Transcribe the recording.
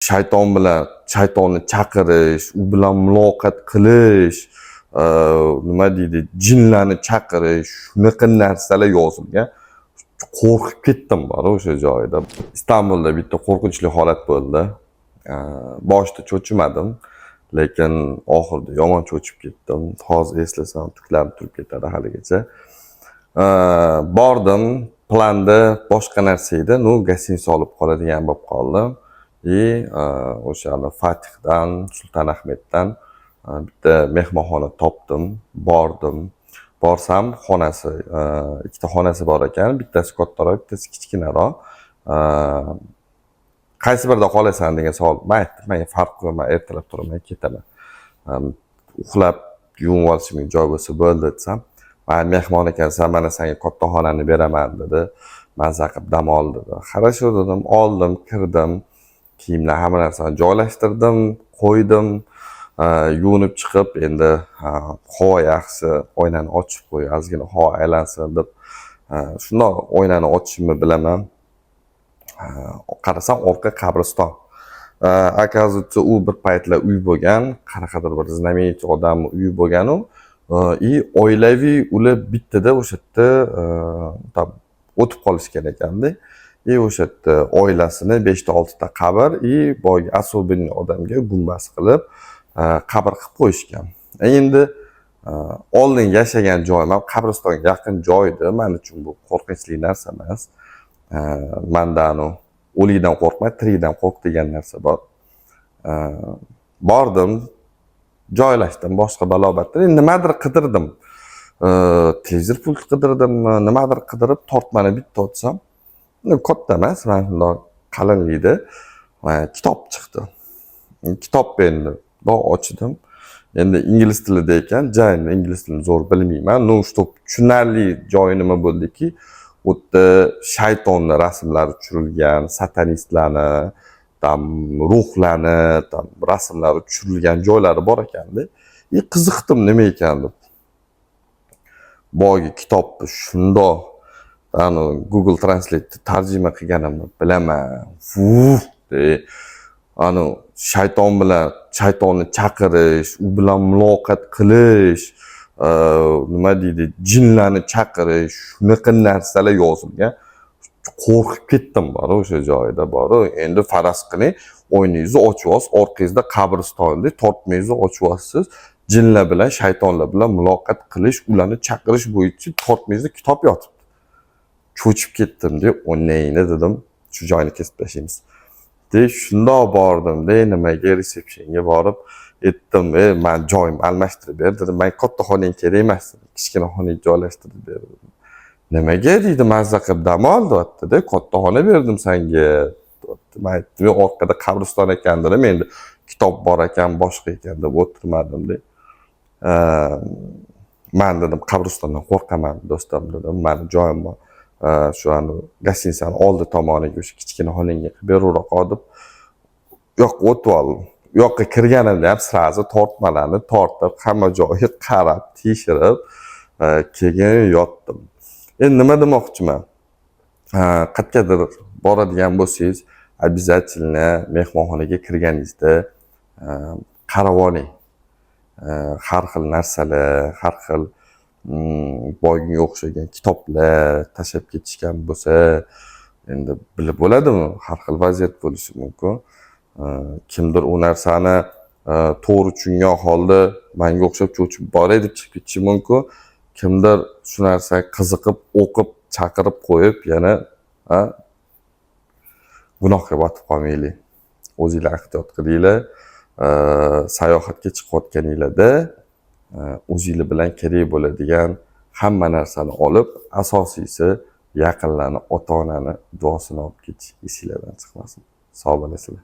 shayton bilan shaytonni chaqirish, u bilan muloqot qilish, nima deydi, jinlarni chaqirish, shunaqa narsalar yozilgan. Qo'rqib ketdim bor o'sha joyda. Istanbulda bitta qo'rqinchli holat bo'ldi. Boshida cho'chimadim, lekin oxirida yomon cho'chib ketdim. Hozir eslasam tuklarim turib ketadi haligacha. Bordim, planda boshqa narsa edi, gostinitsa olib qoladigan bo'lib qoldim. O'shani Fatihdan, Sultonahmetdan bitta mehmonxona topdim, bordim. Borsam xonasi, ikkita xonasi bor ekan, bittasi kattaroq, bittasi kichkinaroq. Qaysi birida qolasan degan savol. Men aytdim, men farq qilmayman, ertalab turaman, ketaman. Uxlab yuvib olishimga joy bo'lsa bo'ldi desam, "Men mehmon ekansan, mana senga katta xonani beraman" dedi. Mazza qilib dam ol dedi. Qarasho dedim, oldim, kirdim. Kiyimlar hamma narsani joylashtirdim, qo'ydim. Yuvinib chiqib, endi havo yaxshi, oynani ochib qo'y, ozgina havo aylansin deb shundoq oynani ochishimni bilaman. Qarasam orqa qabriston. Оказывается, u bir paytlar uy bo'lgan, qanaqadir bir знаменитый odam uyi bo'lgan u. Oilaviy ular bittada o'sha yerda o'tib qolishgan ekanda. O'sha yerda oilasini 5-6 ta qabr, boyagi особенный odamga gumbaz qilib qabr qilib qo'yishgan. Endi oldin yashagan joyim ham qabristonga yaqin joy edi. Men uchun bu qo'rqinchli narsa emas. Manda o'likdan qo'rqma, tirikdan qo'rq degan narsa bor. Bordim, joylashdim, boshqa balobatlar. Nimadir qidirdim. Televizor pult qidirdim, nimadir qidirib tortmani bitta o'tsam, katta emas, mana shunday qalinlikda kitob chiqdi. Kitobni endi ochdim. Endi ingliz tilida ekan, endi ingliz tilini zo'r bilmayman. Tushunarli joyi nima bo'ldiki, u yerda shaytonni rasmlari tushirilgan, satanistlarni, ruhlarni, rasmlari tushirilgan joylari bor ekanda. Qiziqdim nima ekan deb. Boyagi kitobni shundoq Google Translate tarjima qilganimni bilaman. Shayton bilan shaytonni chaqirish, u bilan muloqot qilish, nima deydi, jinlarni chaqirish, shunaqa narsalar yozilgan. Qo'rqib ketdim bor o'sha joyda bor. Endi faraz qiling, o'yningizni ochib olsiz, orqangizda qabristonda tortmangizni ochib olsiz, jinlar bilan, shaytonlar bilan muloqot qilish, ularni chaqirish bo'yicha tortmangizda kitob yotibdi. Cho'chib ketdim deb, "O'ynayni" dedim, shu joyni kesib tashlaymiz. Shundoq bordim, nimaga resepsiyonga borib aytdim, "Men joyimni almashtirib ber" dedim. "Men katta xonang kerak emas, kichkina xonang joylashtirib ber" dedim. "Nimaga?" deydi, "Mazza qilib dam ol" deyapti-da. "Katta xona berdim senga" deyapti. Men aytdim, "Orqada qabriston ekan" dedim. Endi kitob bor ekan, boshqa ekan deb o'tirmadim-da. "Men dedim, qabristondan qo'rqaman do'stim" dedim. "Meni joyim bor. Shu gostinitsani oldi tomoniga o'sha kichkina xonangga qilib beruvroq" deb yo'q o'tib oldim. Yo'qqa kirganimda ham sirazi tortmalarni tortib, hamma joyiga qarab, tekshirib, keyin yotdim. Endi nima demoqchiman? Qayergadir boradigan bo'lsangiz, обязательно mehmonxonaga kirganingizda qarab oling. Har xil narsalar, har xil boyga o'xshagan kitoblar tashlab ketishgan bo'lsa, endi bilib bo'ladimi, har xil vaziyat bo'lishi mumkin. Kimdir u narsani to'g'ri tushungan holda menga o'xshab cho'chib boray deb chiqib ketishi mumkin. Kimdir shu narsaga qiziqib, o'qib, chaqirib qo'yib, yana gunohga botib qolmaylik. O'zingizlar ehtiyot qilinglar. Sayohatga chiqayotganinglarda o'zingizlar bilan kerak bo'ladigan hamma narsani olib, asosiysi yaqinlarni, ota-onani duosini olib ketish esingizdan chiqmasin. Sog' bo'lasizlar.